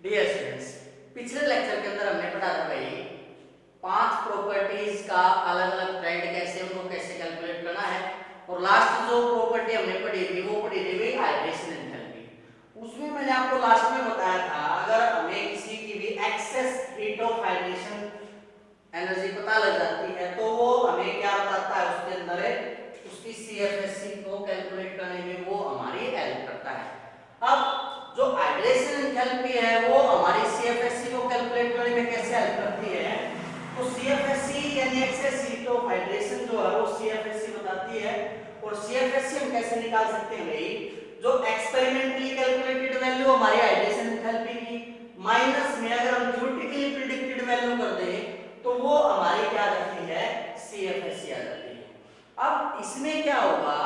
Dear students, पिछले lecture के अंदर हमने पढ़ा था भाई 5 प्रॉपर्टीज का अलग अलग ट्रेंड कैसे, उनको कैसे कैलकुलेट करना है। और लास्ट जो प्रॉपर्टी हमने पढ़ी थी वो पढ़ी थी भाई हाइड्रेशन एंथैल्पी। उसमें मैंने आपको लास्ट में बताया था अगर हमें किसी की भी excess heat of hydration energy पता लग जाती है तो वो हमें क्या बताता है, उसके अंदर उसकी सीएफएससी को कैलकुलेट करने में वो हमारी हेल्प करता है। अब जो हाइड्रेशन एंथैल्पी है वो हमारी सीएफएससी को कैलकुलेट करने में कैसे हेल्प करती है, तो सीएफएससी यानी एक्सेस हीट ऑफ हाइड्रेशन जो है वो सीएफएससी बताती है। और सीएफएससी हम कैसे निकाल सकते हैं भाई, जो एक्सपेरिमेंटली कैलकुलेटेड वैल्यू हमारी हाइड्रेशन एंथैल्पी की माइनस में अगर हम थ्योरेटिकली प्रिडिक्टेड वैल्यू कर दें तो वो हमारी क्या आ जाती है, सीएफएससी आ जाती है। अब इसमें क्या होगा,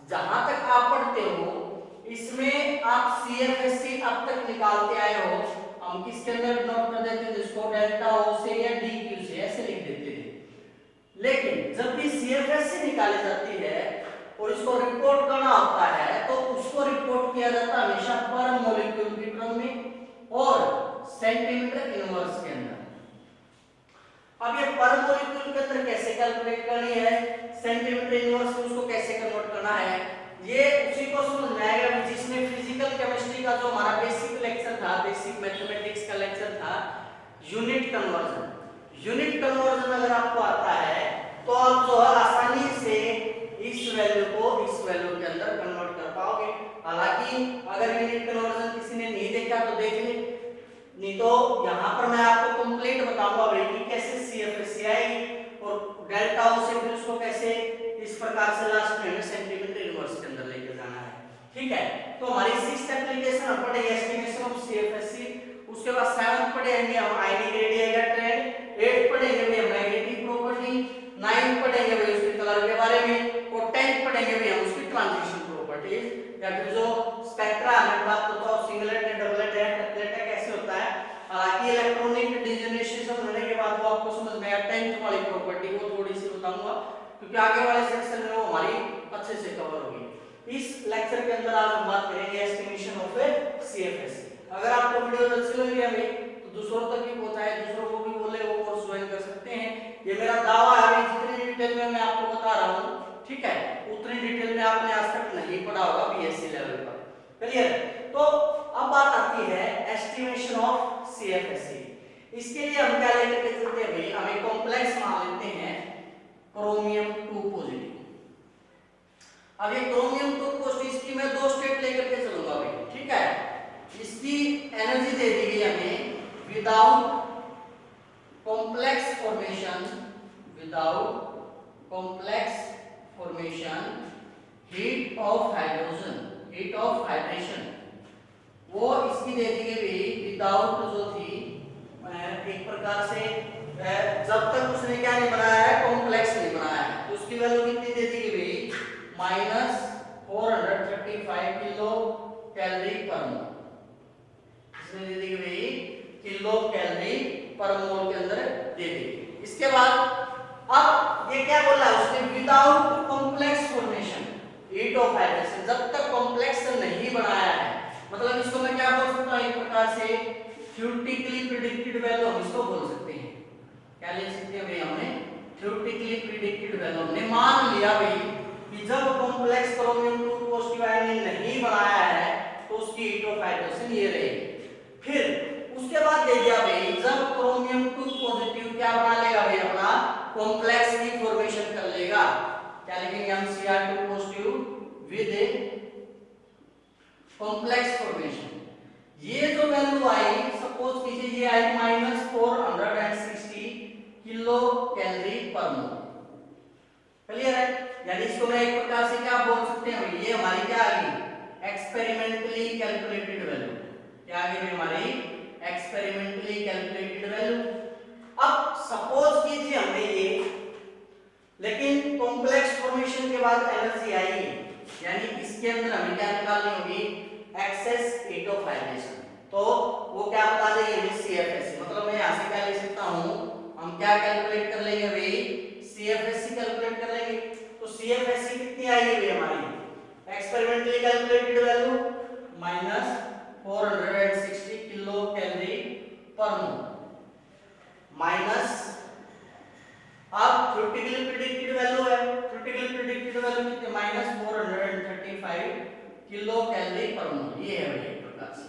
जहां तक आप पढ़ते हो इसमें आप सीएफएससी अब तक निकालते आए हो, हम किसके अंदर नोट कर देते थे, इसको डेल्टा ओ से या डी क्यू से ऐसे लिख देते थे। लेकिन जब भी सीएफएससी निकाली जाती है और इसको रिपोर्ट करना होता है तो उसको रिपोर्ट किया जाता है हमेशा पर मॉलिक्यूल की टर्म में और सेंटीमीटर इनवर्स के अंदर। अब ये पर मॉलिक्यूल के अंदर कैसे कैलकुलेट करनी है, सेंटीमीटर इनवर्स में उसको कैसे कन्वर्ट करना है, ये उसी को समझ में आएगा जिसमें फिजिकल केमिस्ट्री का जो हमारा बेसिक लेक्चर था, बेसिक मैथमेटिक्स का लेक्चर था, यूनिट कन्वर्जन। यूनिट कन्वर्जन अगर आपको आता है तो आप जो है आसानी से इस वैल्यू को इस वैल्यू के अंदर कन्वर्ट कर पाओगे। हालांकि अगर यूनिट कन्वर्जन किसी ने नहीं देखा तो देख ले, नहीं तो यहाँ पर मैं आपको कंप्लीट बताऊंगा भाई कि कैसे सीएफएससी आएगी और डेल्टा ओ से फिर उसको कैसे इस प्रकार से लास्ट में हमें सेंटीमीटर इनवर्स के अंदर लेके जाना है। ठीक है, तो हमारी 6th एप्लीकेशन हम पढ़ेंगे एस्टिमेशन ऑफ सीएफएससी, उसके बाद 7th पढ़ेंगे हम आयनिक रेडिएगा ट्रेंड, 8th पढ़ेंगे भाई हम मैग्नेटिक प्रॉपर्टी, 9th पढ़ेंगे भाई उसके कलर के बारे में और 10th पढ़ेंगे भाई हम उसकी ट्रांजिशन प्रॉपर्टीज या फिर जो स्पेक्ट्रा हमें प्राप्त होता है सिंगलेट है, डबलेट है, ट्रिपलेट है, कैसे होता है। हालांकि इलेक्ट्रॉनिक डिजनरेशन होने के बाद वो आपको समझ में आया 10th वाली प्रॉपर्टी वो थोड़ी सी बताऊंगा क्योंकि आगे वाले सेक्शन में वो हमारी अच्छे से कवर होगी। इस लेक्चर के अंदर आज हम बात करेंगे एस्टिमेशन ऑफ सीएफएससी। अगर आपको वीडियो अच्छी लग रही है तो दूसरों तक भी पहुंचाए, दूसरों को भी बोले, वो कोर्स ज्वाइन कर सकते हैं। ये मेरा दावा है, जितनी डिटेल में मैं आपको बता रहा हूं ठीक है उतनी डिटेल में आपने आज तक नहीं पढ़ा होगा बीएससी लेवल पर। क्लियर? तो अब बात आती है एस्टिमेशन ऑफ सीएफएससी। इसके लिए हम क्या लेकर के चलते हैं भाई, हमें कॉम्प्लेक्स मान लेते हैं क्रोमियम 2 पॉजिटिव। अब ये क्रोमियम 2 पॉजिटिव इसकी मैं 2 स्टेट लेकर के चलूंगा भाई, ठीक है। इसकी एनर्जी दे दी गई हमें without complex formation, without complex formation heat of hydrogen, heat of hydration, वो इसकी दे दी गई विदाउट जो थी एक प्रकार से जब तक उसने क्या नहीं बनाया है, कॉम्प्लेक्स नहीं बनाया है, तो उसकी वैल्यू कितनी दे दी गई, -435 किलो कैलोरी पर मोल। इसमें दे दी गई किलो कैलोरी पर मोल के अंदर दे दी। इसके बाद अब ये क्या बोला है उसने, without complex formation heat of hydration, जब तक कॉम्प्लेक्स नहीं बनाया है, मतलब इसको मैं क्या बोल सकता हूं, एक प्रकार से थ्योरेटिकली प्रिडिक्टेड वैल्यू हम इसको बोल सकते हैं। क्या ले सकते हैं भाई, हमने थ्योरेटिकली प्रिडिक्टेड वैल्यू हमने मान लिया भाई कि जब कॉम्प्लेक्स क्रोमियम 2 पॉजिटिव आयन नहीं बनाया है तो उसकी हीट ऑफ हाइड्रेशन ये रहेगी। फिर उसके बाद दे दिया भाई जब क्रोमियम 2 पॉजिटिव क्या बना लेगा भाई, अपना कॉम्प्लेक्स की फॉर्मेशन कर लेगा, क्या लिखेंगे हम, Cr2 positive with complex formation. ये जो वैल्यू आई, सपोज कीजिए ये आई -460 किलो कैलोरी पर मोल। क्लियर है? यानी इसको मैं एक प्रकार से क्या बोल सकते हैं, ये हमारी क्या आ गई, एक्सपेरिमेंटली कैलकुलेटेड वैल्यू। क्या आ गई हमारी एक्सपेरिमेंटली कैलकुलेटेड वैल्यू। अब सपोज कीजिए हमने ये, लेकिन कॉम्प्लेक्स फॉर्मेशन के बाद एनर्जी आई, यानी इसके अंदर हमें क्या निकालनी होगी, एक्सेस हीट ऑफ हाइड्रेशन, तो वो क्या बता देंगे सीएफएससी। मतलब मैं यहां से क्या ले सकता हूं, हम क्या कैलकुलेट कर लेंगे भाई, सीएफएससी कैलकुलेट कर लेंगे। तो सीएफएससी कितनी आएगी भाई हमारी, एक्सपेरिमेंटली कैलकुलेटेड वैल्यू -460 किलो ये है भाई एक प्रकार से।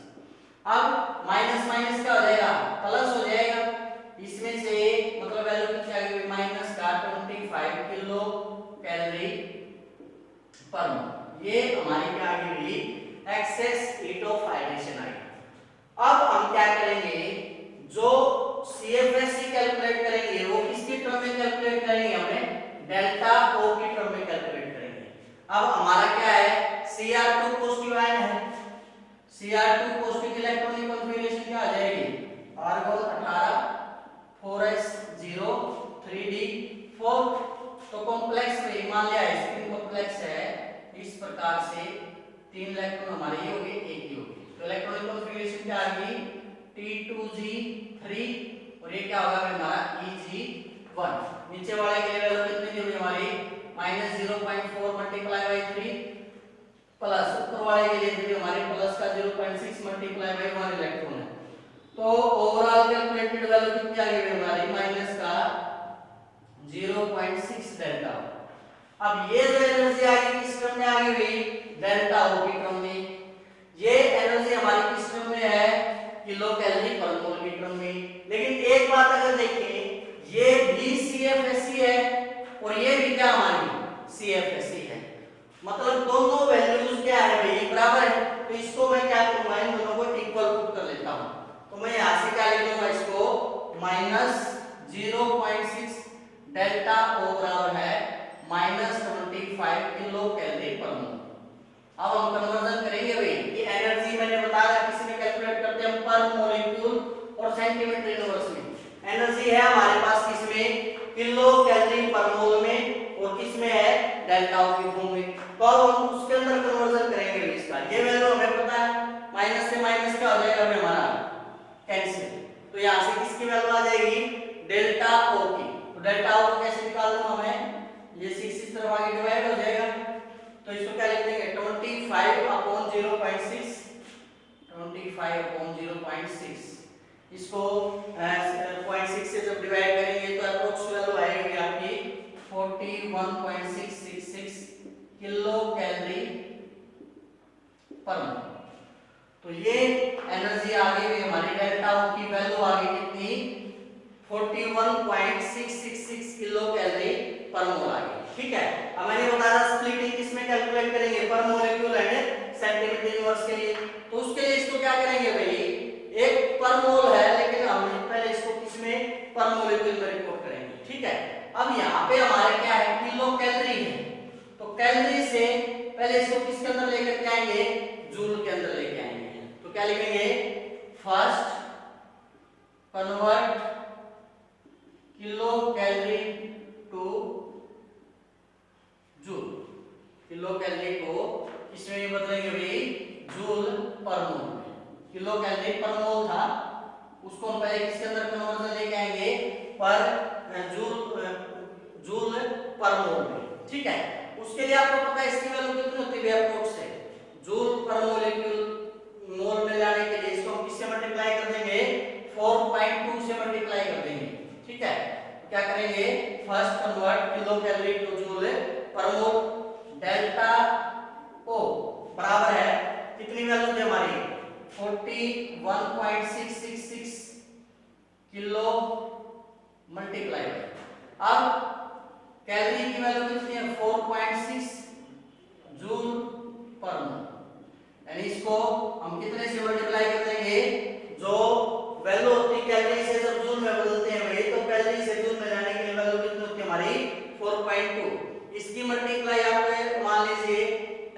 अब माइनस माइनस क्या हो जाएगा, प्लस हो जाएगा। इसमें से मतलब वैल्यू कितनी आ गई, माइनस का 25 किलो कैलोरी पर मोल। ये हमारी क्या आ गई, एक्सेस हीट ऑफ हाइड्रेशन आई। अब हम क्या करेंगे, जो CFSC कैलकुलेट करेंगे वो किसकी टर्म में कैलकुलेट करेंगे, हमें डेल्टा O की टर्म में कैलकुलेट करेंगे। अब हमारा क्या है, Cr2 पॉजिटिव आयन है, Cr2 पॉजिटिव इलेक्ट्रॉनिक कॉन्फ़िगरेशन क्या आ जाएगी, आर्गोन 18 4s0 3d4। तो कॉम्प्लेक्स में मान लिया स्पिन कॉम्प्लेक्स है इस प्रकार से, 3 इलेक्ट्रॉन हमारे ये हो गए, एक ही हो गए। तो इलेक्ट्रॉनिक कॉन्फ़िगरेशन क्या आ गई, T2g3 और ये क्या होगा हमारा Eg1। नीचे वाले के लिए वैल्यू कितनी दी हुई हमारी, -0.4 मल्टीप्लाई बाय 3 प्लस ऊपर वाले के लिए दी हमारी प्लस का 0.6 मल्टीप्लाई बाय 1 इलेक्ट्रॉन है। तो ओवरऑल कैलकुलेटेड वैल्यू कितनी आ गई हमारी, माइनस का 0.6 डेल्टा। अब ये जो एनर्जी आ गई किस टर्म में आ गई भाई, डेल्टा O की टर्म में। ये एनर्जी हमारी किस टर्म में है, किलो कैलोरी पर मोल की टर्म में। लेकिन एक बात अगर देखें, ये भी CFSC है और ये भी क्या हमारी CFSC है, मतलब दोनों वैल्यूज क्या है भाई, बराबर है। तो इसको मैं क्या करूंगा, इन दोनों को इक्वल पुट कर लेता हूं। तो मैं यहां से क्या लिख लूंगा इसको, -0.6 डेल्टा O बराबर है -25 किलो कैलोरी पर मोल। अब हम कन्वर्जन करेंगे भाई, ये एनर्जी मैंने बताया किसी में कैलकुलेट करते हैं पर मॉलिक्यूल और सेंटीमीटर इनवर्स में। एनर्जी है हमारे पास किसमें, किलो कैलोरी पर मोल में, और किसमें है, डेल्टा O की फॉर्म में। तो अब हम उसके अंदर कन्वर्जन करेंगे इसका। ये वैल्यू हमें पता है, माइनस से माइनस क्या हो जाएगा हमारा, कैंसिल। तो यहां से किसकी वैल्यू आ जाएगी, डेल्टा O की। तो डेल्टा O को कैसे निकाल दूंगा मैं, ये 6 इस तरफ आगे डिवाइड हो जाएगा। तो इसको क्या लिख देंगे, 25/0.6, 25/0.6। इसको 0.6 से जब डिवाइड करेंगे तो अप्रोक्स वैल्यू आएगी आपकी 41.666 किलो कैलोरी पर मोल। तो ये एनर्जी आ गई हमारी, डेल्टा O की वैल्यू आ गई कितनी, 41.666 किलो कैलोरी पर मोल आ गई। ठीक है। अब मैंने बताया स्प्लिटिंग किसमें कैलकुलेट करेंगे, पर मॉलिक्यूल एंड सेंटीमीटर इनवर्स के लिए। तो उसके लिए इसको क्या करेंगे भाई, एक पर मोल है लेकिन हम पहले इसको किसमें, पर मॉलिक्यूल में रिपोर्ट करेंगे। ठीक है। अब यहाँ पे हमारे क्या है, किलो कैलोरी है, तो कैलोरी से पहले इसको किसके अंदर लेकर के आएंगे, जूल के अंदर लेके आएंगे। तो क्या लिखेंगे, first convert kilo calorie to joule. Kilo calorie को किसमें बदलेंगे भाई, जूल पर मोल में। किलो कैलोरी पर मोल था, उसको हम पहले किसके अंदर कन्वर्जन लेके आएंगे, पर जूल पर मोल में। ठीक है। उसके लिए आपको पता है इसकी वैल्यू कितनी होती है, अप्रोक्स है जूल पर मोलिक्यूल मोल में लाने के लिए इसको हम किससे मल्टीप्लाई कर देंगे, 4.2 से मल्टीप्लाई कर देंगे। ठीक है। क्या करेंगे, first convert kilo calorie to joule per mole, delta O बराबर है कितनी वैल्यू थी हमारी, 41.666 किलो मल्टीप्लाई। अब कैलोरी की वैल्यू कितनी है, 4.6 जूल पर मोल, यानी इसको हम कितने से मल्टीप्लाई कर देंगे, जो वैल्यू होती है कैलोरी से जब जूल में बदलते हैं वही, तो कैलोरी से जूल में जाने के लिए वैल्यू कितनी होती है हमारी, 4.2। इसकी मल्टीप्लाई आप मान लीजिए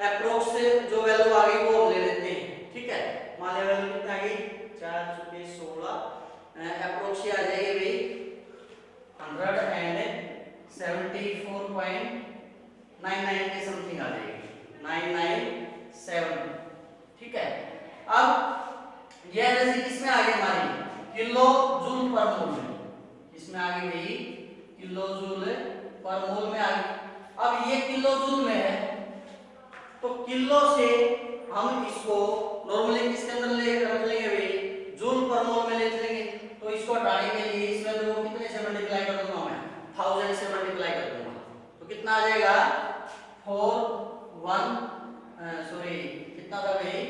अप्रोक्स जो वैल्यू आ गई वो हम ले लेते हैं। ठीक है। मान लिया वैल्यू कितना आ गई, 4 × 16, अप्रोक्स आ जाएगी भाई 174.99 के समथिंग आ जाएगी, 997। ठीक है। अब ये एनर्जी किसमें आ गई हमारी, किलो जूल पर मोल में। किसमें आ गई भाई, किलो जूल पर मोल में आ गई। अब ये किलो जूल में है, तो किलो से हम इसको नॉर्मली किसके अंदर ले रख लेंगे भाई, जूल पर मोल में ले लेंगे। तो इसको हटाने के लिए इसमें तो कितने से मल्टीप्लाई कर दूंगा मैं, 1000 से मल्टीप्लाई कर दूंगा। तो कितना आ जाएगा, 41 कितना था भाई,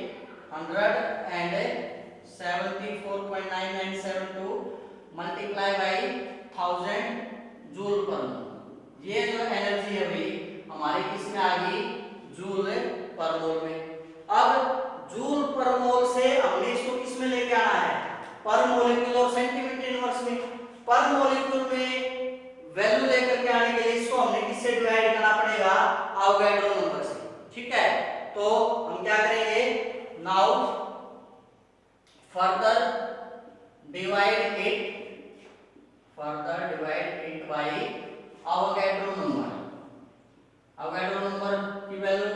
174.99 पर मॉलिक्यूल और सेंटीमीटर इनवर्स में। पर मॉलिक्यूल में वैल्यू लेकर के आने के लिए इसको हमने किससे डिवाइड करना पड़ेगा, अवोगाड्रो नंबर से। ठीक है, तो हम क्या करेंगे, now further divide it by Avogadro number. Avogadro number की वैल्यू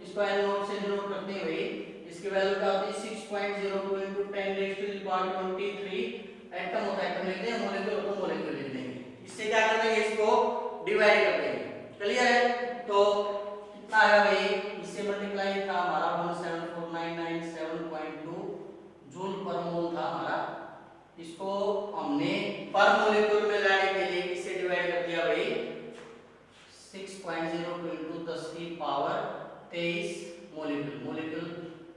स्क्वायर नोट से डिनोट करते हुए इसकी वैल्यू क्या होती है 6.02 into 10 raised to the power 23। Atom होता है एटम लिखते हैं, मॉलिक्यूल तो मॉलिक्यूल लिख देंगे। इससे क्या कर देंगे, इसको डिवाइड कर देंगे। क्लियर है, तो कितना आएगा भाई, इससे मल्टीप्लाई था हमारा 17499.7.2 जूल पर मोल था हमारा। इसको हमने पर मॉलिक्यूल में लाने के लिए किससे डिवाइड कर दिया भाई, 6.02 into 10 की पावर 23 मॉलिक्यूल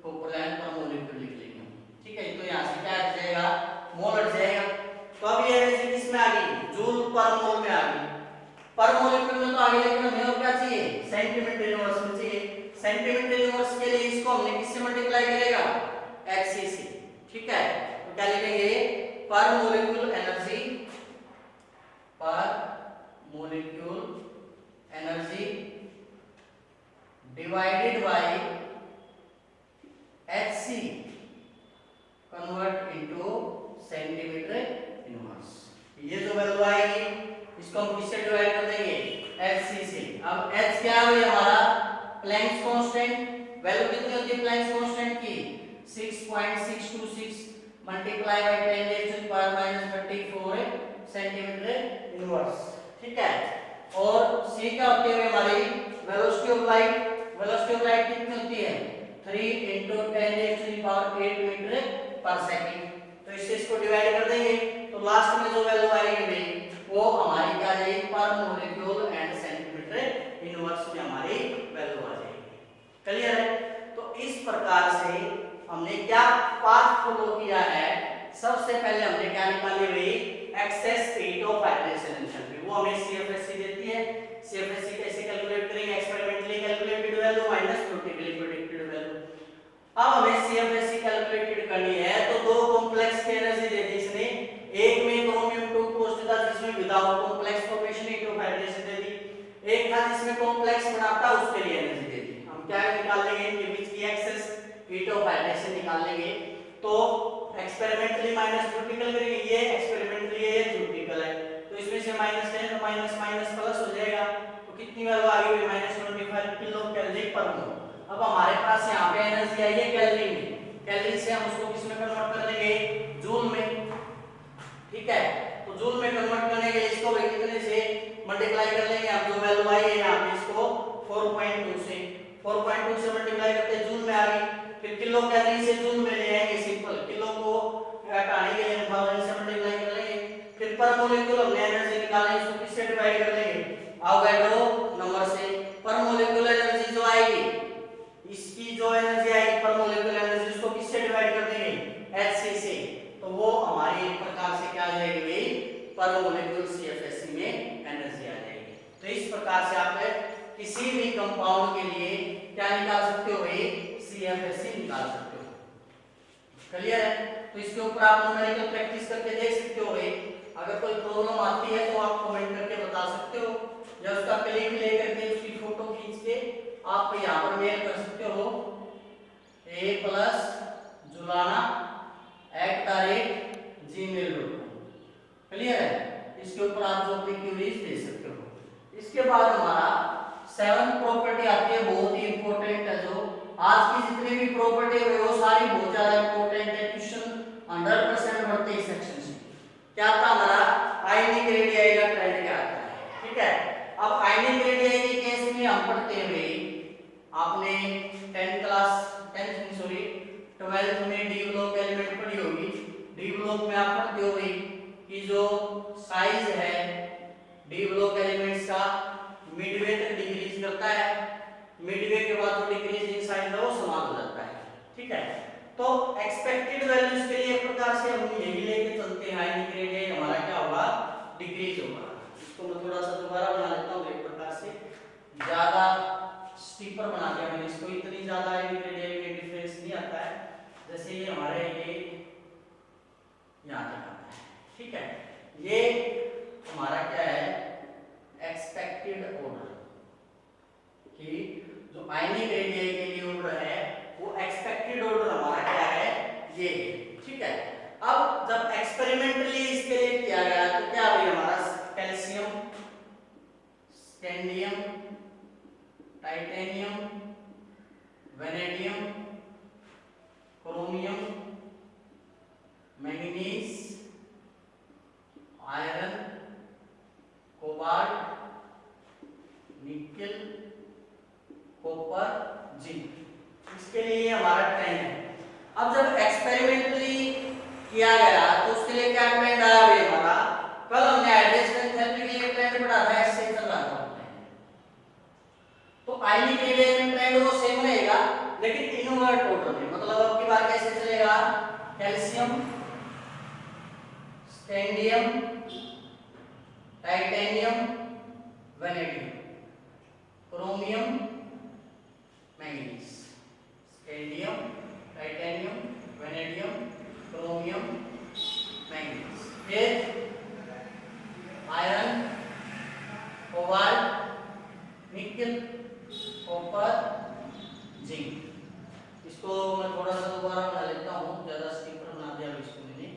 को प्लान पर मॉलिक्यूल लिख लेंगे। ठीक है, तो यहाँ से क्या आ जाएगा, मोल हट जाएगा। तो अब ये एनर्जी किसमें आ गई, जूल पर मोल में आ गई। पर मॉलिक्यूल में तो आगे, लेकिन हमें और क्या चाहिए, सेंटीमीटर इनवर्स में चाहिए। सेंटीमीटर इनवर्स के लिए इसको हमने किससे मल्टीप्लाई करेगा, एचसी से। ठीक है, तो क्या लिखेंगे, पर molecule energy divided by HC convert into centimetre inverse. ये जो वैल्यू आएगी इसको हम किससे डिवाइड कर देंगे, HC से। अब H क्या है हमारा, प्लैंक्स कांस्टेंट। वैल्यू कितनी होती है प्लैंक्स कांस्टेंट की, 6.626 multiply by 10 raised to the power -34 centimetre inverse. ठीक है, और C क्या होती है हमारी, velocity of light. Velocity of light कितनी होती है, 3 into 10 raised to the power 8 metre पर सेकंड। तो इससे इसको डिवाइड कर देंगे, तो लास्ट में जो वैल्यू आएगी भाई वो हमारी क्या आ जाएगी, पर मॉलिक्यूल एंड सेंटीमीटर इनवर्स में हमारी वैल्यू आ जाएगी। क्लियर है, तो इस प्रकार से हमने क्या पाथ फॉलो किया है। सबसे पहले हमने क्या निकाली भाई, excess heat of hydration enthalpy, वो हमें सीएफएससी देती है। सीएफएससी कैसे कैलकुलेट करेंगे, experimentally calculated value minus theoretically predicted value. अब हमें सीएफएससी कैलकुलेटेड करनी है, तो दो कॉम्प्लेक्स की एनर्जी दे दी इसने। एक में क्रोमियम 2 पोस्ट था जिसमें without complex formation heat of hydration दे दी। एक था जिसमें कॉम्प्लेक्स बनाता उसके लिए एनर्जी दे दी। हम क्या निकाल लेंगे, इनके बीच की एक्सेस हीट ऑफ हाइड्रेशन निकाल लेंगे। तो एक्सपेरिमेंटली माइनस थ्योरेटिकल करेंगे, ये एक्सपेरिमेंटली है, ये थ्योरेटिकल है, तो इसमें से माइनस है तो माइनस माइनस प्लस हो जाएगा। तो कितनी वैल्यू आ गई, -25 किलो कैलोरी पर मोल। अब हमारे पास यहाँ पे एनर्जी आई है कैलोरी में, कैलोरी से हम उसको किस में कन्वर्ट कर लेंगे, जूल में। ठीक है, तो जूल में कन्वर्ट करने के लिए इसको कितने से मल्टीप्लाई कर लेंगे, हम जो वैल्यू आई है यहाँ पे इसको 4.2 से मल्टीप्लाई करते हैं, जूल में आ गई। फिर किलो कैलोरी से जूल में ले आएंगे, सिंपल किलो को हटाने के लिए 1000 से मल्टीप्लाई कर लेंगे। फिर पर मॉलिक्यूल हमने एनर्जी निकालनी, इसको किससे डिवाइड कर लेंगे, अवोगाड्रो नंबर से। पर मॉलिक्यूल एनर्जी जो आएगी, इसकी जो एनर्जी आएगी पर मॉलिक्यूल एनर्जी, उसको किससे डिवाइड कर देंगे, Hc से। तो वो हमारी एक प्रकार से क्या आ जाएगी भाई, पर मॉलिक्यूल सीएफएससी में एनर्जी आ जाएगी। तो इस प्रकार से आप किसी भी कंपाउंड के लिए क्या निकाल सकते हो भाई, सीएफएससी निकाल सकते हो। क्लियर है, तो इसके ऊपर आप न्यूमेरिकल प्रैक्टिस करके देख सकते हो भाई। अगर कोई प्रॉब्लम आती है तो आप कमेंट करके बता सकते हो, या उसका क्लिप लेकर के उसकी फोटो खींच के आप यहाँ पर मेल कर सकते हो a+julana@gmail.com। क्लियर है, इसके ऊपर आप जो अपनी क्वेरीज दे सकते हो। इसके बाद हमारा 7 प्रॉपर्टी आती है, बहुत ही इंपॉर्टेंट है। जो आज की जितनी भी प्रॉपर्टी है वो सारी बहुत ज्यादा इंपॉर्टेंट है, क्वेश्चन 100% बढ़ते इस सेक्शन से। क्या था हमारा, आयनिक रेडियाई का ट्रेंड क्या आता है। ठीक है, अब आयनिक रेडियाई के केस में हम पढ़ते हुए आपने 12th में डी ब्लॉक एलिमेंट पढ़ी होगी। डी ब्लॉक में आप पढ़ते हो भाई कि जो साइज है डी ब्लॉक एलिमेंट्स का मिडवे तक डिक्रीज करता है, मिडवे के बाद जो डिक्रीज इन साइज है वो समाप्त हो जाता है। ठीक है, तो एक्सपेक्टेड वैल्यूज के लिए एक प्रकार से हम यही लेके चलते हैं, आयनिक रेडियाई हमारा क्या होगा, डिक्रीज होगा। इसको मैं थोड़ा सा दोबारा बना लेता हूँ एक प्रकार से, ज्यादा स्टीपर बना दिया मैंने इसको, इतनी ज्यादा आयनिक रेडियाई में डिफरेंस नहीं आता है। जैसे ये हमारे ये ठीक है, ये हमारा क्या है एक्सपेक्टेड ऑर्डर, कि जो आयनिक रेडियाई के लिए ऑर्डर है वो एक्सपेक्टेड ऑर्डर हमारा क्या है ये है। ठीक है, अब जब एक्सपेरिमेंटली इसके लिए किया गया तो क्या भाई हमारा calcium, scandium, titanium, vanadium, chromium, manganese, iron, cobalt, nickel, copper, zinc, इसके लिए हमारा ट्रेंड है। अब जब एक्सपेरिमेंटली किया गया तो उसके लिए क्या ट्रेंड आया भाई हमारा, कल हमने हाइड्रेशन थेरेपी के लिए ट्रेंड पढ़ा था, ऐसे चल रहा था। तो आयनिक रेडिएशन में ट्रेंड वो सेम रहेगा लेकिन इनवर्ट ऑर्डर में, मतलब अब की बार कैसे चलेगा, calcium, scandium, titanium, vanadium, chromium, manganese, scandium, titanium, vanadium, chromium, manganese, फिर iron, cobalt, nickel, copper, zinc. इसको मैं थोड़ा सा दोबारा बना लेता हूँ, ज्यादा स्टिकर बना दिया इसको मैंने,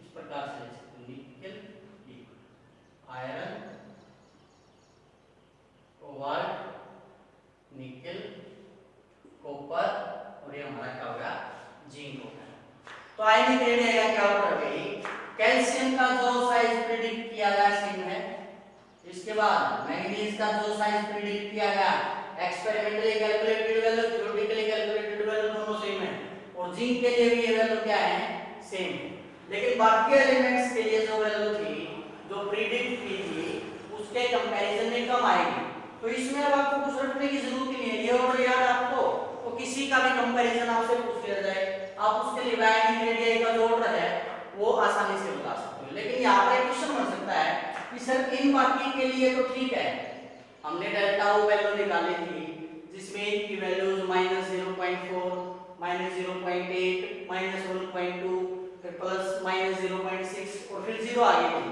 इस प्रकार से लिख सकते हैं nickel, iron, cobalt, nickel, copper और ये हमारा क्या हो गया जिंक हो गया। तो आयनिक रेडियाई का क्या ऑर्डर गई, कैल्शियम का जो साइज प्रेडिक्ट किया गया सेम है, इसके बाद मैंगनीज का जो साइज प्रेडिक्ट किया गया experimentally calculated value, theoretically calculated value दोनों सेम है, और जिंक के लिए भी ये वैल्यू क्या है सेम है। लेकिन बाकी एलिमेंट्स के लिए जो वैल्यू थी जो प्रेडिक्ट की थी उसके कंपैरिजन में कम आएगी। तो इसमें अब आपको कुछ रखने की जरूरत ही नहीं है, ये ऑर्डर याद आपको, तो किसी का भी कंपैरिजन आपसे पूछ लिया जाए आप उसके लिए आयनिक रेडियाई का जो ऑर्डर है वो आसानी से बता सकते हो। लेकिन यहाँ पर क्वेश्चन बन सकता है कि सर इन बाकी के लिए तो ठीक है, हमने डेल्टा ओ वैल्यू निकाली थी जिसमें की वैल्यूज -0.4, -0.8, -1.2, फिर प्लस -0.6 और फिर 0 आ गई थी।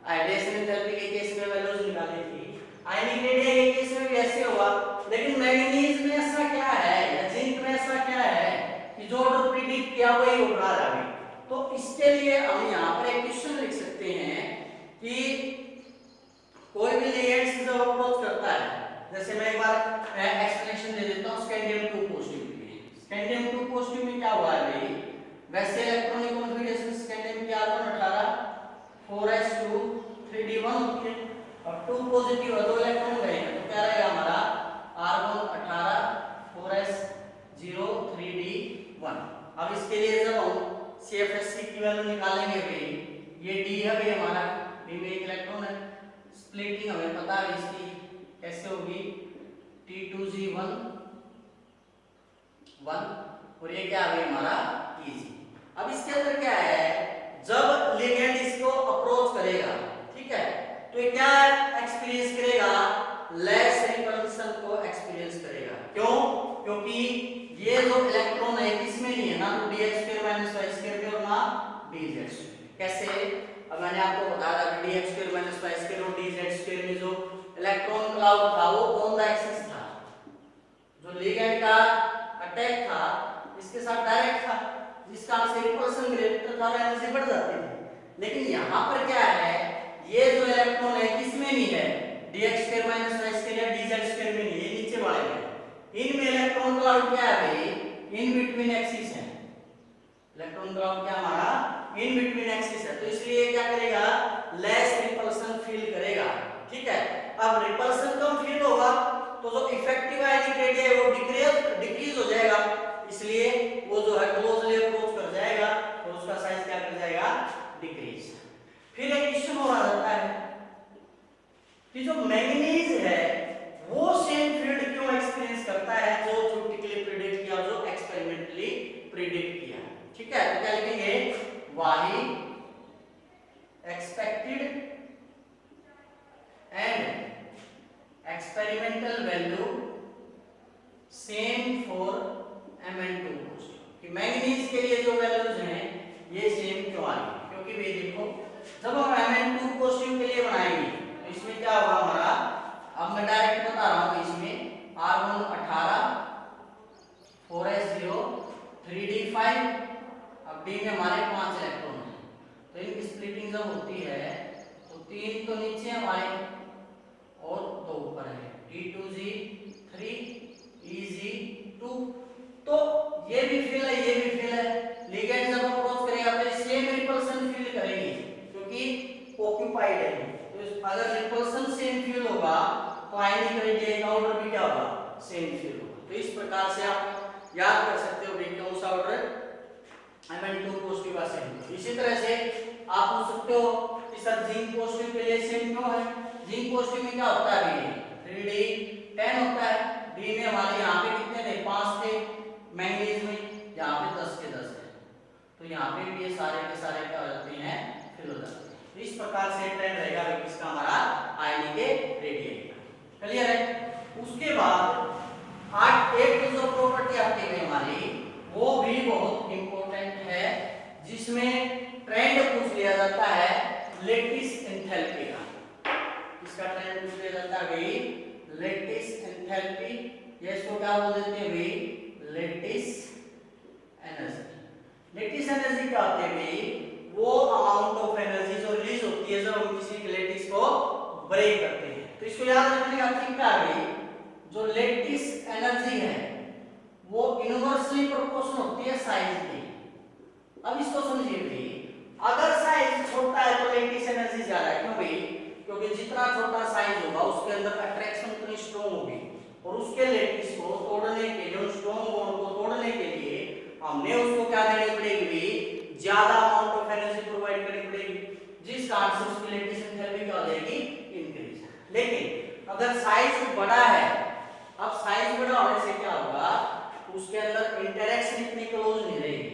हाइड्रेशन एंथैल्पी के केस में वैल्यूज निकाली थी, आयनिक रेडियाई के केस में भी ऐसे हुआ। लेकिन मैंगनीज में ऐसा क्या है या जिंक में ऐसा क्या है कि जो ऑर्डर प्रेडिक्ट किया वही ऑर्डर आ रहा है। तो इसके लिए हम यहाँ पर एक क्वेश्चन लिख सकते हैं कि कोई भी लिगेंड्स जब अप्रोच करता है, जैसे मैं एक बार एक्सप्लेनेशन दे देता हूं स्कैंडियम 2 पॉजिटिव के लिए। स्कैंडियम 2 पॉजिटिव में क्या हुआ है भाई, वैसे इलेक्ट्रॉनिक कॉन्फ़िगरेशन स्कैंडियम की R1 18 4s2 3d1 होती है और 2 पॉजिटिव है, 2 इलेक्ट्रॉन गए हैं, तो क्या रहेगा हमारा R1 18 4s0 3d1। अब इसके लिए जब हम CFSC की वैल्यू निकालेंगे भाई, ये D है भाई हमारा, D में एक इलेक्ट्रॉन है, स्प्लिटिंग हमें पता है इसकी कैसे होगी, T2G1 1 और ये क्या है हमारा Eg। अब इसके अंदर क्या है, जब लिगेंड इसको अप्रोच करेगा, ठीक है, तो ये क्या एक्सपीरियंस करेगा, लेस रिपल्सन को एक्सपीरियंस करेगा। क्यों, क्योंकि ये जो इलेक्ट्रॉन है किसमें नहीं है, ना तो dx² - y² में और ना dz²। कैसे, अब मैंने आपको बताया था dx² - y² और dz² में जो इलेक्ट्रॉन क्लाउड था वो ऑन द एक्सिस था, जो लिगेंड का अटैक था इसके साथ डायरेक्ट था, जिसका से रिपल्सन ग्रेविटी था, एनर्जी बढ़ जाती थी। लेकिन यहाँ पर क्या है, ये जो इलेक्ट्रॉन है किसमें नहीं है, dx² - y² या dz² में नहीं है, नीचे वाले में। इनमें इलेक्ट्रॉन क्लाउड क्या है भाई, इन बिटवीन एक्सिस है, इलेक्ट्रॉन क्लाउड क्या हमारा इन बिटवीन एक्सिस है, तो इसलिए क्या करेगा, लेस रिपल्सन फील करेगा। ठीक है, अब रिपल्सन कम फील होगा तो जो इफेक्टिव आयनिक रेडियाई है वो डिक्रीज हो जाएगा, इसलिए वो जो है क्लोजली अप्रोच कर जाएगा और उसका साइज क्या कर जाएगा, डिक्रीज। फिर एक क्वेश्चन और आ जाता है कि जो मैंगनीज है वो सेम फील्ड क्यों एक्सपीरियंस करता है जो थ्योरेटिकली प्रेडिक्ट किया, जो एक्सपेरिमेंटली प्रेडिक्ट किया। ठीक है, तो क्या लिखेंगे, वाही expected and experimental value same for Mn2 कि मैंगनीज के लिए जो वैल्यूज हैं ये सेम क्यों आ रही है, क्योंकि वे देखो 5 इलेक्ट्रॉन है। तो इनकी स्प्लिटिंग जब होती है तो 3 तो नीचे हमारे और 2 ऊपर है, D2G3 EG2। तो ये भी फील्ड है, ये भी फील्ड है। लिगेंड जब अप्रोच करेगा तो सेम रिपल्सन फील्ड करेंगे क्योंकि ऑक्यूपाइड है। तो अगर रिपल्सन सेम फील्ड होगा तो आयनिक रेडियस का ऑर्डर भी क्या होगा, सेम फील्ड होगा। तो इस प्रकार से आप याद कर सकते हो कि कौन सा ऑर्डर Mn2 पॉजिटिव का सेम। इसी तरह से आप पूछ सकते हो कि सर जिंक पॉजिटिव के लिए सेम क्यों है। जिंक पॉजिटिव में क्या होता है, 3D10 होता है। डी में हमारे यहाँ पे कितने थे, 5 थे। मैंगनीज में यहाँ पे 10 के 10 है। तो यहाँ पे भी ये सारे के सारे क्या हो जाते हैं, फिल हो जाते हैं। तो इस प्रकार से ट्रेंड रहेगा किसका, हमारा आयनिक रेडियस का। क्लियर है। उसके बाद एक जो प्रॉपर्टी आती है हमारी, वो भी बहुत इंपॉर्टेंट है, जिसमें ट्रेंड पूछ लिया जाता है लेटिस एंथैल्पी का। इसका ट्रेंड पूछ लिया जाता है भाई लेटिस एंथैल्पी। ये इसको क्या बोल देते हैं भाई, लेटिस एनर्जी। लेटिस एनर्जी क्या होती है भाई, वो अमाउंट ऑफ एनर्जी जो रिलीज होती है जब हम किसी लेटिस को ब्रेक करते हैं। तो इसको याद रखने का तरीका है भाई, जो लेटिस एनर्जी है वो इनवर्सली प्रोपोर्शनल होती है साइज की। अब इसको समझिए भाई, अगर साइज छोटा है तो लेटिस एनर्जी ज्यादा है। क्यों भाई, क्योंकि जितना छोटा साइज होगा उसके अंदर अट्रैक्शन उतनी स्ट्रॉन्ग होगी, और उसके लेटिस को तोड़ने के लिए, उस स्ट्रॉन्ग बॉन्ड को तोड़ने के लिए हमने उसको क्या देनी पड़ेगी भाई, ज्यादा अमाउंट ऑफ एनर्जी प्रोवाइड करनी पड़ेगी, जिस कारण से उसकी लेटिस एंथैल्पी क्या हो जाएगी, इंक्रीज। लेकिन अगर साइज बड़ा है, अब साइज बड़ा होने से क्या होगा, उसके अंदर इंटरेक्शन इतनी क्लोज नहीं रहेगी।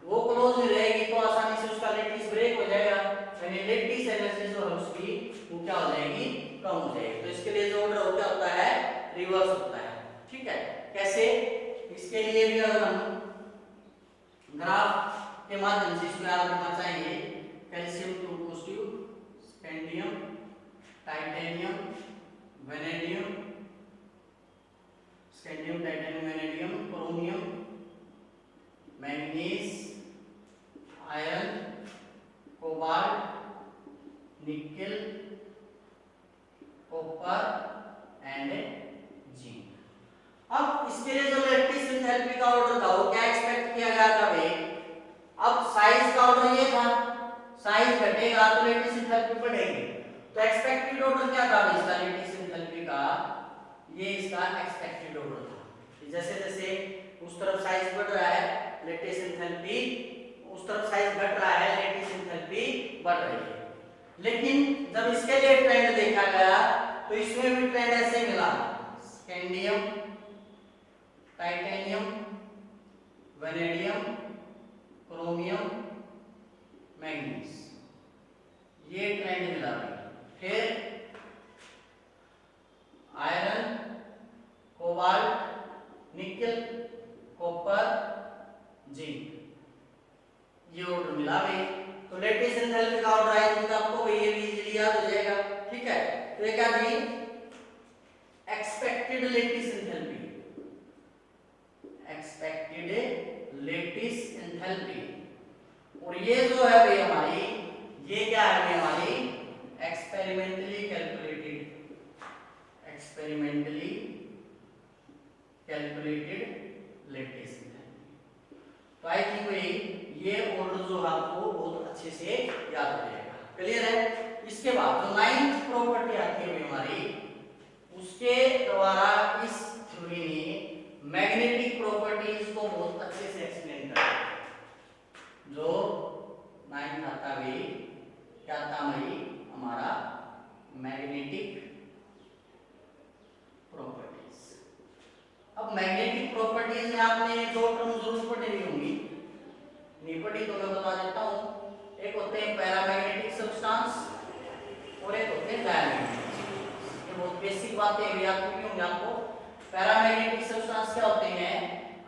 वो क्लोज नहीं रहेगी तो आसानी से उसका लेटिस ब्रेक हो जाएगा, यानी लेटिस एनर्जी जो है उसकी वो क्या हो जाएगी, कम हो जाएगी। तो इसके लिए जो ऑर्डर क्या होता है, रिवर्स होता है। ठीक है, कैसे, इसके लिए भी अगर हम ग्राफ के माध्यम से इसको याद रखना चाहिए, calcium 2 positive, scandium, titanium, vanadium, scandium, titanium, vanadium, chromium, manganese, iron, cobalt, nickel, copper and zinc. अब इसके लिए जो लेटिस एंथैल्पी का ऑर्डर था वो क्या एक्सपेक्ट किया गया था भाई, अब साइज का ऑर्डर ये था, साइज घटेगा तो लेटिस एंथैल्पी बढ़ेगी। तो एक्सपेक्टेड ऑर्डर क्या था इसका लेटिस एंथैल्पी का, ये इसका एक्सपेक्टेड ऑर्डर था। जैसे जैसे उस तरफ साइज बढ़ रहा है लेटिस एंथैल्पी, उस तरफ साइज घट रहा है लेटिस एंथैल्पी बढ़ रही है। लेकिन जब इसके लिए ट्रेंड देखा गया तो इसमें भी ट्रेंड ऐसे मिला, scandium, titanium, vanadium, chromium, manganese, ये ट्रेंड मिला। फिर iron, cobalt, nickel, copper, zinc, ये ऑर्डर मिला भाई। तो लेटिस एंथैल्पी का ऑर्डर आया तो आपको भाई ये भी इजीली याद हो जाएगा। ठीक है, तो ये क्या थी, expected lattice enthalpy, expected lattice enthalpy. और ये जो है भाई हमारी, ये क्या है भाई हमारी, experimentally calculated, experimentally calculated lattice enthalpy. तो आई थिंक भाई ये ऑर्डर जो आपको बहुत अच्छे से याद हो जाएगा। क्लियर है। इसके बाद जो 9th प्रॉपर्टी आती है हमारी, उसके द्वारा इस थ्योरी ने मैग्नेटिक प्रॉपर्टीज को बहुत अच्छे से एक्सप्लेन करा। जो 9th आता भाई क्या था भाई हमारा, मैग्नेटिक प्रॉपर्टीज। अब मैग्नेटिक प्रॉपर्टीज में आपने 2 टर्म जरूर पढ़ी होंगी, नहीं पढ़ी तो मैं बता देता हूँ। एक होते हैं पैरामैग्नेटिक सब्सटेंस और एक होते हैं डायमैग्नेटिक। ये बहुत बेसिक बातें हैं, याद क्यों होंगे आपको। पैरामैग्नेटिक सब्सटेंस क्या होते हैं,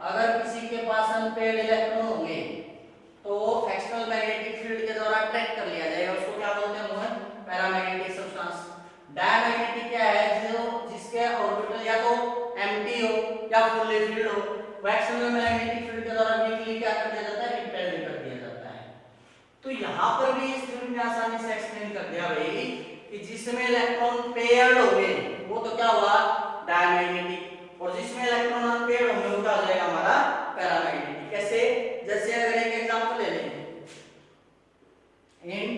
अगर किसी के पास अनपेयर्ड इलेक्ट्रॉन होंगे तो एक्सटर्नल मैग्नेटिक फील्ड के द्वारा अट्रैक्ट कर लिया जाएगा, उसको क्या बोलते हैं, पैरामैग्नेटिक सब्सटेंस। डायमैग्नेटिक क्या है, जो जिसके ऑर्बिटल या तो एम्प्टी हो या फुल्ली फिल्ड हो, वो एक्सटर्नल मैग्नेटिक फील्ड के द्वारा वीकली क्या कर दिया जाता है, रिपेल्ड कर दिया जाता है। यहाँ पर भी इस थ्योरी में आसानी से एक्सप्लेन कर दिया भाई कि जिसमें इलेक्ट्रॉन पेयर्ड होंगे वो तो क्या हुआ डायमैग्नेटिक, और जिसमें इलेक्ट्रॉन अनपेयर्ड होंगे वो क्या हो जाएगा हमारा पैरामैग्नेटिक। कैसे? जैसे अगर एक एग्जांपल ले लें, in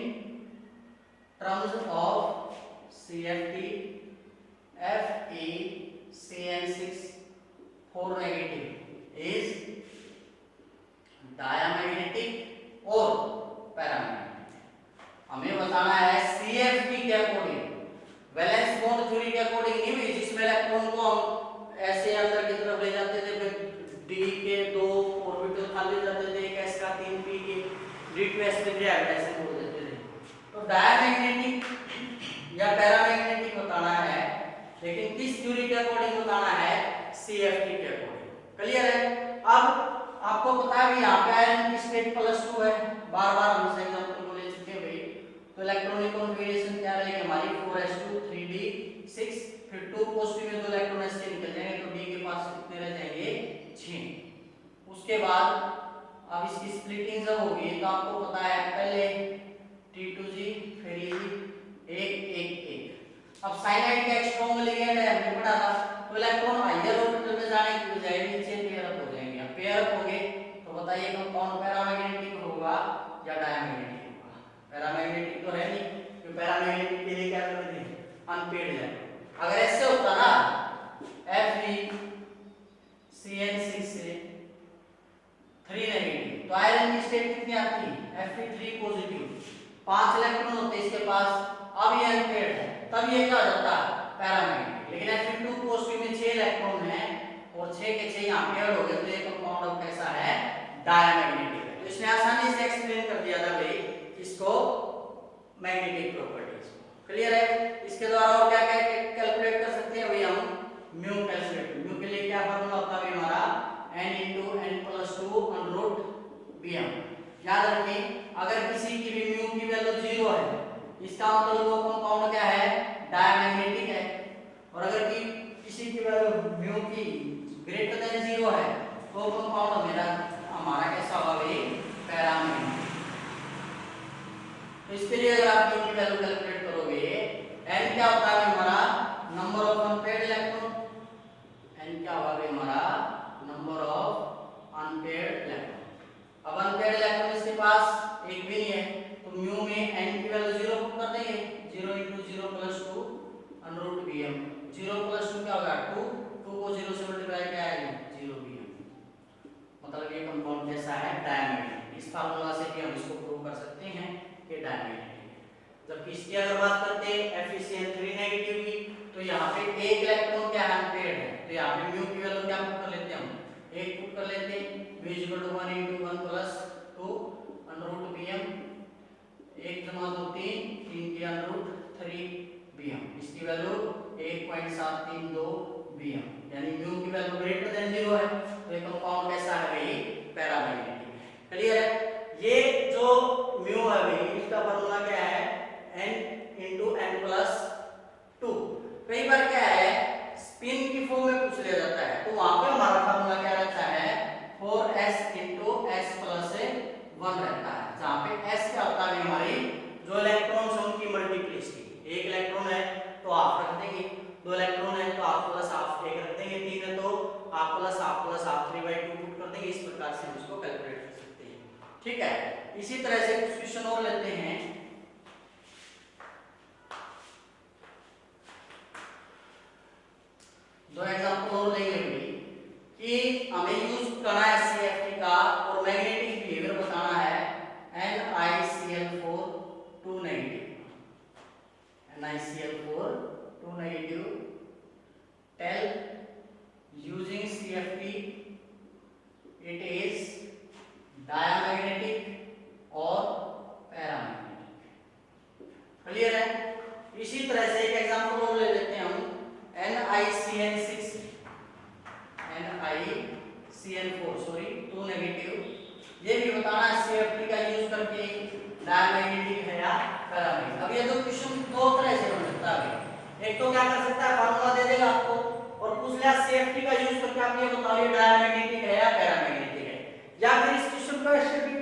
terms of CFT FeCN6 4 negative is diamagnetic और पैरामैग्नेटिक। हमें बताना है CFT के अकॉर्डिंग, वैलेंस बॉन्ड थ्योरी के अकॉर्डिंग नहीं हुई, जिसमें इलेक्ट्रॉन को हम ऐसे अंदर की तरफ ले जाते थे, फिर D के 2 ऑर्बिटल खाली जाते थे, एक S का 3 P के D2S में ऐसे बोल देते थे। तो डायमैग्नेटिक या पैरामैग्नेटिक बताना है, लेकिन किस थ्योरी के अकॉर्डिंग बताना है? CFT के अकॉर्डिंग। क्लियर है? अब आपको पता है यहाँ पे आयरन की स्टेट +2 है, बार बार हम इस एग्जांपल को ले चुके हैं भाई। तो इलेक्ट्रॉनिक कॉन्फ़िगरेशन क्या रहेगी हमारी 4s2 3d6, फिर 2 पॉजिटिव में 2 इलेक्ट्रॉन ऐसे निकल जाएंगे, तो d के पास कितने रह जाएंगे 6। उसके बाद अब इसकी स्प्लिटिंग जब होगी तो आपको पता है पहले T2G फिर E 1 1 1। अब साइनाइड का स्ट्रॉन्ग लिगेंड है, हमने पढ़ा था, तो इलेक्ट्रॉन हायर ऑर्बिटल में जाने की बजाय नीचे पेयर अप हो जाएंगे। अब पेयर अप होंगे तो बताइए कंपाउंड पैरामैग्नेटिक होगा या डायमैग्नेटिक होगा? पैरामैग्नेटिक तो है नहीं, क्योंकि पैरामैग्नेटिक के लिए क्या करते हैं? अनपेयर्ड है। अगर ऐसे होता ना FeCN6 से 3 नेगेटिव, तो आयरन की स्टेट कितनी आती? Fe3 पॉजिटिव, 5 इलेक्ट्रॉन होते हैं इसके पास, अब ये अनपेयर्ड है, तब ये क्या हो जाता? पैरामैग्नेटिक। लेकिन Fe2 पॉजिटिव में 6 इलेक्ट्रॉन है और 6 के 6 यहां पेयर्ड हो गए, तो ये कंपाउंड अब कैसा है? डायमैग्नेटिक है। तो इसने आसानी से एक्सप्लेन कर दिया था भाई इसको मैग्नेटिक प्रॉपर्टीज। क्लियर है? इसके द्वारा और क्या क्या कैलकुलेट कर सकते हैं भाई हम? Mu calculate. म्यू के लिए क्या फार्मूला होता है हमारा? n × n+2 √Bm। याद रखिए अगर किसी की भी म्यू की वैल्यू 0 है, इसका मतलब वो कंपाउंड क्या है? डायमैग्नेटिक है। और अगर कि किसी की वैल्यू म्यू की ग्रेटर देन 0 है, तो कंपाउंड हमारा कैसा होगा भाई? पैरामैग्नेटिक। तो इसके लिए अगर आप म्यू की वैल्यू कैलकुलेट करोगे, n क्या होता है हमारा? Number of unpaired electron. n क्या होगा भाई हमारा? Number of unpaired electron. अब अनपेयर्ड इलेक्ट्रॉन इसके पास एक भी नहीं है, तो म्यू में n की वैल्यू 0 पुट कर देंगे, 0 × 0+2 √Bm। 0+2 क्या होगा? 2, 2 को 0 से मल्टीप्लाई किया है 0Bm। मतलब ये कंपाउंड कैसा है? डायमैग्नेटिक। इस फार्मूला से भी हम इसको प्रूव कर सकते हैं कि डायमैग्नेटिक है। जबकि इसकी अगर बात करते हैं FeCN3 नेगेटिव की, तो यहाँ पे एक इलेक्ट्रॉन क्या है? अनपेयर्ड है, तो यहाँ पे म्यू की वैल्यू क्या पुट कर लेते हैं हम? 1 पुट कर लेते हैं, म्यू = 1 × 1+2 √Bm। 1 × 2 3, 3 के √3Bm। इसकी वैल्यू 1.732 Bm, यानी म्यू की वैल्यू ग्रेटर देन 0 है, तो ये कंपाउंड कैसा है भाई? पैरामैग्नेटिक है। क्लियर है? ये जो म्यू है भाई इसका फार्मूला क्या है? n × n+2। कई बार क्या है स्पिन की फॉर्म में पूछ लिया जाता है, तो वहां पे हमारा फार्मूला क्या रहता है? 4s × s+1 रहता है, जहां पे s क्या होता है हमारी जो इलेक्ट्रॉन है उनकी मल्टीप्लिसिटी। एक इलेक्ट्रॉन है तो आप रख देंगे, 2 इलेक्ट्रॉन है तो आप प्लस आप 1 रख देंगे, 3 है तो आप प्लस आप 3/2 पुट कर देंगे। इस प्रकार से हम इसको कैलकुलेट कर सकते हैं। ठीक है? इसी तरह से कुछ क्वेश्चन और लेते हैं। दो एग्जांपल और लेंगे कि हमें यूज करना है CFT का और मैग्नेटिक बिहेवियर बताना है NiCl4 2 negative. NiCl4 2 negative, tell using CFT it is diamagnetic और पैरामैग्नेटिक। क्लियर है? इसी तरह से एक एग्जांपल और ले लेते हैं हम NiCN6 NiCN4 2 नेगेटिव। ये भी बताना है CFT का यूज करके डायमैग्नेटिक है या पैरामैग्नेटिक। अब ये तो क्वेश्चन दो तरह से बन सकता है। एक तो क्या कर सकता है, फार्मूला दे देगा आपको और पूछ लिया CFT का यूज करके आप ये बताओ ये डायमैग्नेटिक है या पैरामैग्नेटिक है, या फिर इस क्वेश्चन को ऐसे भी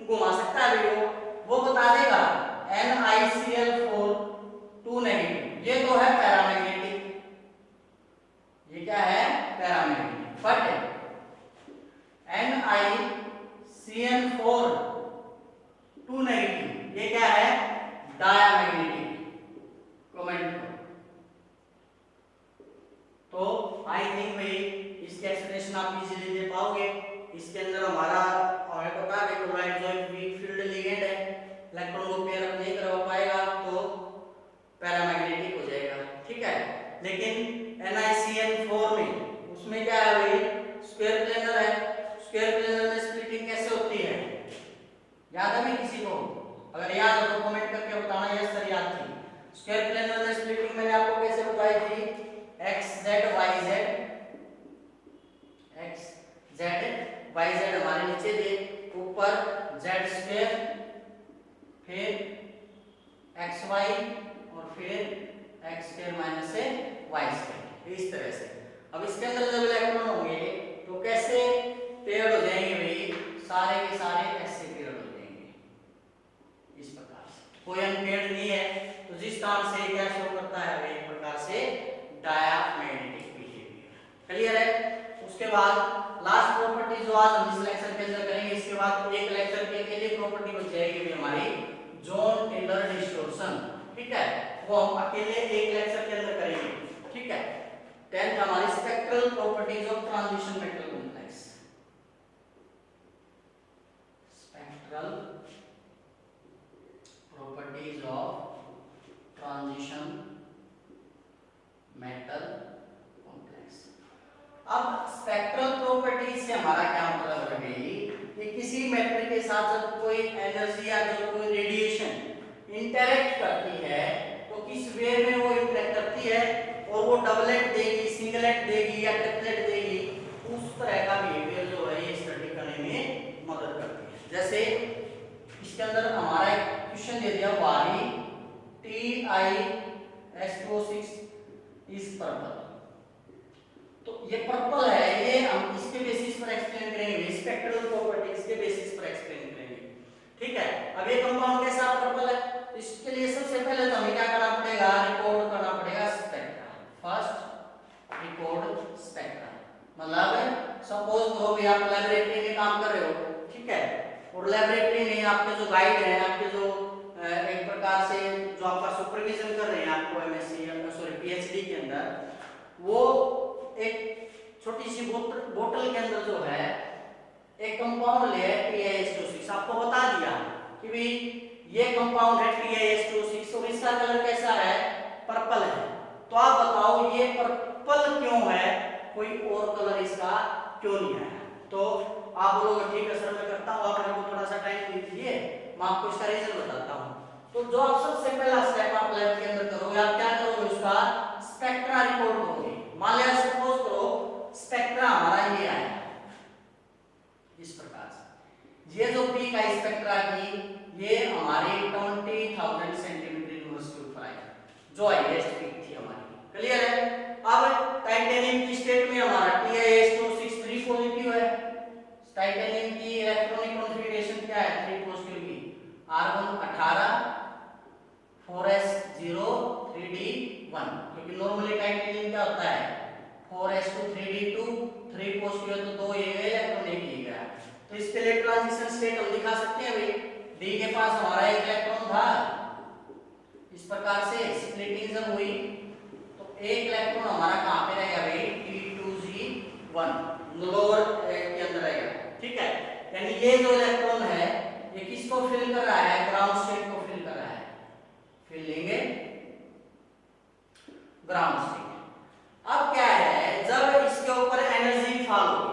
घुमा सकता है वो बता ये क्या है, डायामैग्नेटिक। कमेंट करो। तो आई थिंक भाई इसके एक्सप्लेनेशन आप इजीली दे पाओगे। इसके अंदर हमारा हमें पता है क्लोराइड जो एक वीक फील्ड लिगेंड है, इलेक्ट्रॉन को पेयर अप नहीं करवा पाएगा तो पैरामैग्नेटिक हो जाएगा, ठीक है। लेकिन NiCN4 में उसमें क्या है भाई, स्क्वायर प्लेनर है। स्क्वायर प्लेनर में स्प्लिटिंग कैसे होती है, याद है भाई किसी को? अगर याद हो तो कमेंट करके बताना यस सर याद थी। स्क्वायर प्लेनर में स्प्लिटिंग मैंने आपको कैसे बताई थी, XZ हमारे नीचे थे, ऊपर Z स्क्वायर, फिर XY और फिर X square minus Y square, इस तरह से। अब इसके अंदर जब इलेक्ट्रॉन होंगे तो कैसे पेयर हो जाएंगे भाई, सारे के सारे ऐसे पेयर हो जाएंगे इस प्रकार से, कोई अनपेयर्ड नहीं है। तो जिस कारण से क्या शो करता है भाई, एक प्रकार से डायामैग्नेटिक बिहेवियर। क्लियर है? उसके बाद लास्ट प्रॉपर्टी जो आज हम इस लेक्चर के अंदर करेंगे, इसके बाद एक लेक्चर के अकेले प्रॉपर्टी बच जाएगी भी हमारी, जॉन टेलर डिस्टॉर्शन, ठीक है, वो हम अकेले एक लेक्चर के अंदर करेंगे, ठीक है। 10th हमारी spectral properties of transition metal complex, spectral properties of transition metal complex. अब स्पेक्ट्रल प्रॉपर्टीज से हमारा क्या मतलब है भाई, कि किसी मेटल के साथ जब कोई एनर्जी या जो कोई रेडिएशन इंटरेक्ट करती है तो किस वे में वो इंटरेक्ट करती है, और वो डबलेट देगी, सिंगलेट देगी या ट्रिपलेट देगी, उस तरह का बिहेवियर जो है ये स्टडी करने में मदद करती है। जैसे इसके अंदर हमारा एक क्वेश्चन दे दिया, वाई TiS2O6 इज पर्पल। तो ये पर्पल है, ये हम इसके बेसिस पर एक्सप्लेन करेंगे, स्पेक्ट्रल प्रॉपर्टीज के बेसिस पर एक्सप्लेन करेंगे, ठीक है। अब ये कंपाउंड के साथ पर्पल है, इसके लिए सबसे पहले तो हमें क्या करना पड़ेगा, रिकॉर्ड करना पड़ेगा स्पेक्ट्रा। फर्स्ट रिकॉर्ड स्पेक्ट्रा, मतलब सपोज करो भी आप लैबोरेटरी में काम कर रहे हो, ठीक है, और लैबोरेटरी में आपके जो गाइड है, आपके जो एक प्रकार से जो आपका सुपरविजन कर रहे हैं आपको एमएससी सॉरी पीएचडी के अंदर, वो एक छोटी सी बोतल के अंदर जो है एक कंपाउंड ले TiS2O6, आपको बता दिया कि भाई ये कंपाउंड है TiS2O6 और इसका कलर कैसा है, पर्पल है। तो आप बताओ ये पर्पल क्यों है, कोई और कलर इसका क्यों नहीं है? तो आप बोलोगे ठीक है सर मैं करता हूँ, आप मेरे को थोड़ा सा टाइम दीजिए, मैं आपको इसका रीजन बताता हूँ। तो जो आप सबसे पहला स्टेप आप लैब के अंदर करोगे, आप क्या करोगे, उसका स्पेक्ट्रा रिकॉर्ड करोगे। मान लिया सपोज करो स्पेक्ट्रा हमारा ये आया इस प्रकार से, ये जो पीक है स्पेक्ट्रा की ये हमारे 20,000 सेंटीमीटर यूनिवर्स के ऊपर आई, जो हाईएस्ट पीक थी हमारी। क्लियर है? अब टाइटेनियम की स्टेट में हमारा TiS2O6 3 पॉजिटिव है। टाइटेनियम की इलेक्ट्रॉनिक कॉन्फ़िगरेशन क्या है, 3 पॉजिटिव की, R1 18 4s0 3d1, क्योंकि नॉर्मली टाइटेनियम क्या होता है 4s2 3d2, 3 पॉजिटिव है तो 2 ये इलेक्ट्रॉन एक ही गया। तो इसके लिए ट्रांजिशन स्टेट हम दिखा सकते हैं भाई, D के पास हमारा एक इलेक्ट्रॉन था, इस प्रकार से स्प्लिटिंग जब हुई तो एक इलेक्ट्रॉन हमारा कहां पे रहेगा भाई, T2Z1 लोअर के अंदर रहेगा, ठीक है। यानी ये जो इलेक्ट्रॉन है ये किसको फिल कर रहा है, ग्राउंड स्टेट को फिल कर रहा है, फिल लेंगे ग्राउंड स्टेट। अब क्या है, जब इसके ऊपर एनर्जी फॉल होगी,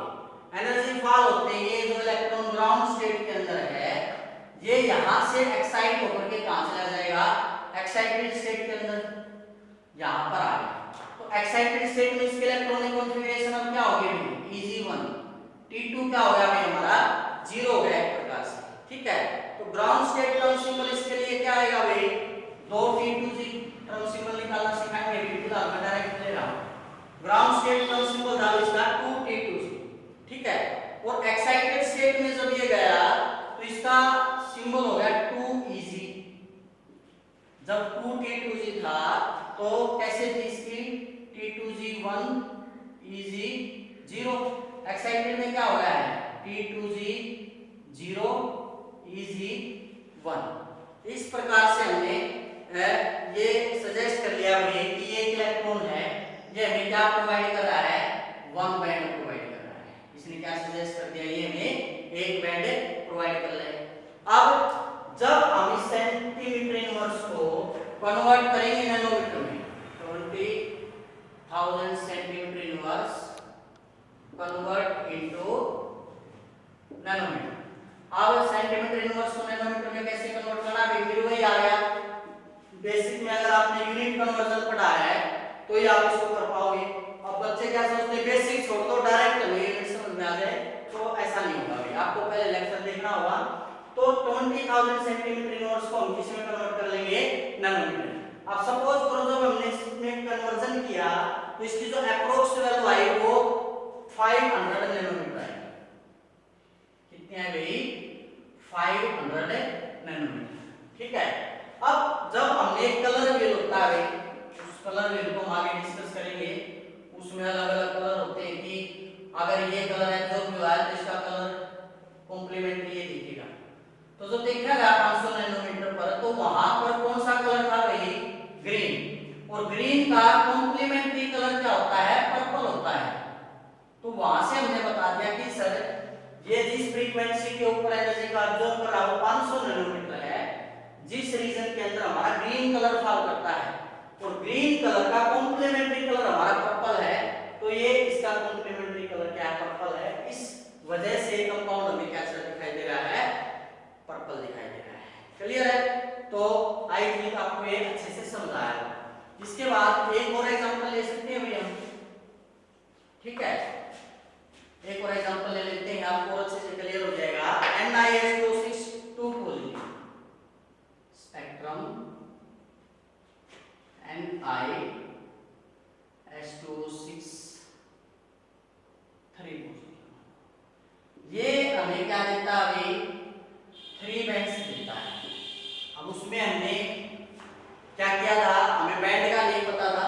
एनर्जी फॉल होते ही ये जो इलेक्ट्रॉन ग्राउंड स्टेट के अंदर है ये यहां से एक्साइट होकर के कहां चला जाएगा, एक्साइटेड स्टेट के अंदर यहां पर आ गया। तो एक्साइटेड स्टेट में इसके इलेक्ट्रॉनिक कॉन्फ़िगरेशन अब क्या हो गई, Eg1, T2 क्या हो गया भाई हमारा 0 हो गया एक प्रकार से, ठीक है। तो ग्राउंड स्टेट टर्म सिंबल इसके लिए क्या आएगा भाई, 2T2G टर्म सिंबल निकालना सिखाएंगे, फिलहाल मैं डायरेक्ट ले रहा हूं। ग्राउंड स्टेट टर्म सिंबल था इसका 2T2G, ठीक है। और एक्साइटेड स्टेट में जब ये गया तो इसका सिंबल हो गया 2Eg। जब 2T2G था तो कैसे थी इसकी, T2G1 Eg0। एक्साइटेड में क्या हो गया है, T2G0 Eg1, इस प्रकार से हमने ये सजेस्ट कर लिया भाई कि ये इलेक्ट्रॉन है, ये हमें क्या प्रोवाइड कर रहा है, वन बैंड प्रोवाइड कर रहा है। इसने क्या सजेस्ट कर दिया, ये हमें एक बैंड प्रोवाइड कर रहा है। अब जब हम इस सेंटीमीटर इनवर्स को कन्वर्ट करेंगे नैनोमीटर में, 20,000 centimetre inverse convert into nanometre. अब सेंटीमीटर इनवर्स को नैनोमीटर में कैसे कन्वर्ट करना है, फिर वही आ गया बेसिक में। अगर आपने यूनिट कन्वर्जन पढ़ा है तो ही आप इसको कर पाओगे। अब बच्चे क्या सोचते हैं बेसिक छोड़ दो डायरेक्ट हमें यूनिट समझ में आ जाए, तो ऐसा नहीं होगा भाई, आपको पहले लेक्चर देखना होगा। तो 20,000 सेंटीमीटर इनवर्स को हम किस में कन्वर्ट कर लेंगे, नैनोमीटर। अब सपोज करो जब हमने इसमें कन्वर्जन किया तो इसकी जो एप्रोक्स वैल्यू आई वो 500 नैनोमीटर आई। कितनी है भाई, 500 नैनोमीटर। ठीक है। अब जब हमने कलर व्हील होता है, उस कलर व्हील को हम आगे डिस्कस करेंगे। उसमें अलग अलग कलर होते हैं कि अगर ये कलर है जो भी है तो इसका कलर कॉम्प्लीमेंट्री ये दिखेगा। तो जो देखा गया 500 नैनोमीटर पर, तो वहां पर कौन सा कलर था भाई, ग्रीन। और ग्रीन का कॉम्प्लीमेंट्री कलर क्या होता है, पर्पल होता है। तो वहां से हमने बता दिया कि सर ये जिस फ्रीक्वेंसी के ऊपर एनर्जी का ऑब्जर्व कर रहा है वो 500 नैनोमीटर है, जिस रीजन के अंदर हमारा ग्रीन कलर फॉल करता है और ग्रीन कलर का कॉम्प्लीमेंट्री कलर हमारा पर्पल है, तो ये इसका कॉम्प्लीमेंट्री कलर क्या है, पर्पल है। इस वजह से कंपाउंड हमें कैसा दिखाई दे रहा है, पर्पल दिखाई दे रहा है। क्लियर है। तो आई थिंक आपको ये अच्छे से समझ आया। इसके बाद एक और एग्जांपल ले सकते हैं भैया, ठीक है। एक और एग्जांपल ले लेते हैं, आपको अच्छे से क्लियर हो जाएगा। NiS2 2 positive spectrum, NiS2 3 positive. ये हमें क्या देता है अभी, 3 बैंड्स देता है। अब उसमें हमने क्या किया था, हमें बैंड का नहीं पता था,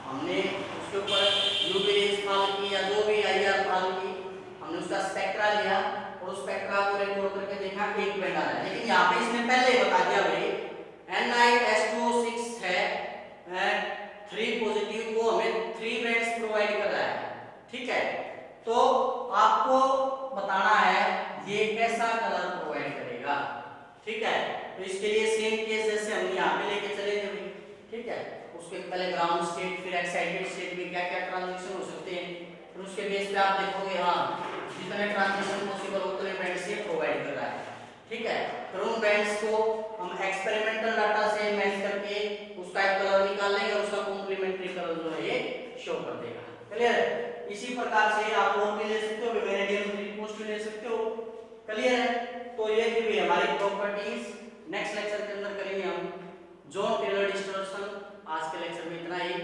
हमने उसके ऊपर यूवी रेज फाल की या जो भी आईआर फाल की, हमने उसका स्पेक्ट्रा लिया और उस स्पेक्ट्रा को रिकॉर्ड करके देखा कि एक बैंड आ रहा है। लेकिन यहाँ पे इसने पहले बता दिया भाई NiS2 है 3 पॉजिटिव, वो हमें 3 बैंड्स प्रोवाइड कर रहा है। ठीक है। तो आपको बताना है ये कैसा कलर प्रोवाइड करेगा। ठीक है। तो इसके लिए सेम केस जैसे हम यहाँ पे लेके चले थे। ठीक है। उसके पहले ग्राउंड स्टेट, फिर एक्साइटेड स्टेट में क्या क्या ट्रांजिशन हो सकते हैं, फिर उसके बेस पे आप देखोगे हाँ जितने ट्रांजिशन पॉसिबल उतने बैंड्स ये प्रोवाइड कर रहा है। ठीक है। फिर उन बैंड्स को हम एक्सपेरिमेंटल डाटा से मैच करके उसका एक कलर निकाल लेंगे और उसका कॉम्प्लीमेंट्री कलर जो है ये शो कर देगा। क्लियर है। इसी प्रकार से आप और भी ले सकते हो, वेनेडियम रिपोस्ट भी ले सकते हो। क्लियर है। तो ये थी हमारी प्रॉपर्टीज। नेक्स्ट लेक्चर के अंदर करेंगे हम जॉन टेलर डिस्टॉर्शन। आज के लेक्चर में इतना ही।